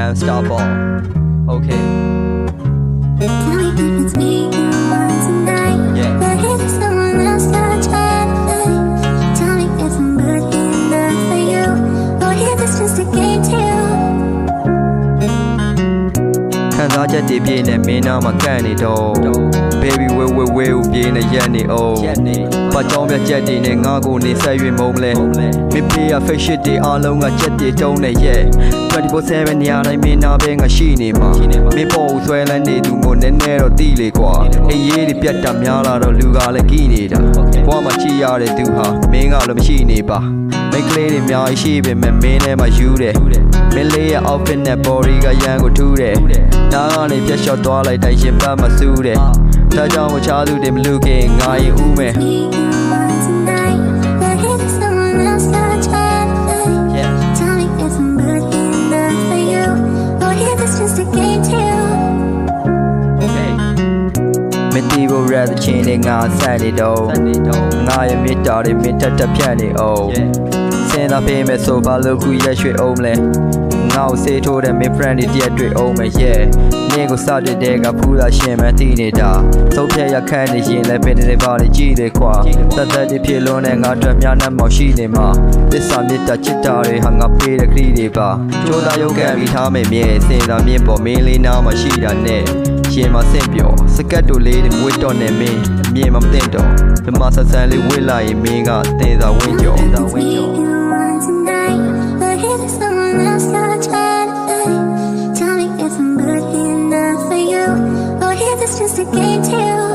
I'm Starboy. Okay. Tell me if it's me you want tonight. Yeah. But if someone else got tried tonight, tell me if I'm good enough for you, or if it's just a game to you. ခံစားချက်တွေပြည့်နေမင်းနာမှာကန့်နေတော့ Baby ဝဲကိုပြေးနေရက်နေအောင်ဘာကြောင့်ပြချက်တွေနဲ့ငါကိုနေဆက်၍မုံလဲမပြေရ fake shit တွေအားလုံးကချက်တွေတုံးနေရဲ့ 24/7 နေရာတိုင်းမင်းနာပဲငါရှိနေမှာမင်းပေါ်ဦးဆွဲလန်းနေသူမို့နည်းနည်းတော့တိလေကွာအေးရေးတွေပြတ်တာများလာတော့လူကလည်းကြည်နေတာဘွားမှာချီရတဲ့သူဟာမင်းကလည်းမရှိနေပါမိတ်ကလေးတွေအများကြီးရှိပေမဲ့မင်းထဲမှာယူတယ်မင်းလေးရဲ့ outfit နဲ့ body ကရန်ကိုထူးတယ်နားကနေပြတ်လျှော့သွားလိုက်တိုင်းရင်ပတ်မဆူးတယ်ဒါကြောင့်ချားသူတွေမလူခင်ငါရင်ဦးမယ် Me you want tonight, but if someone else got tried tonight, tell me if I'm good enough for you, or if it's just a game to you. မတီးဖို့ရတဲ့ချင်းတွေငါဆက်နေတော့ငါရဲ့မြစ်တာတွေမြစ်ထက်ဖြတ်နေအောင်စင်သာပေးမယ်ဆိုဘာလို့ခုရက်ရွှေအောင်မလဲငါ့ကိုစေးထိုးတဲ့ my friend တွေတရက်တွေ့အောင်မယ် yeah နင်းကိုစတဲ့တဲကဖူးလာရှင်မှတီးနေတာသုံးဖြတ်ရခန့်နေရင်လည်းပင်တွေပါလေကြည့်လေခွာသက်သက်တွေဖြစ်လုံးနဲ့ငါတို့များနှမောင်ရှိနေမှာသစ္စာမြစ်တာချစ်တာတွေဟာငါပေးတဲ့ခရီးတွေပါကြိုးစားရုပ်ကံပြီးထားမယ်မြဲစင်သာမြင့်ပေါ်မင်းလေးနားမှာရှိတာနဲ့ရှင်မဆင့်ပြောစကတ်တို့လေးတွေဝစ်တော့နေမင်းအမြင်မသိတော့ဓမ္မဆက်ဆန်းလေးဝစ်လိုက်ရင်မင်းကတင်သာဝင်းကြော် Me you want tonight, but if someone else got tried tonight, tell me if I'm good enough for you, or if it's just a game to you.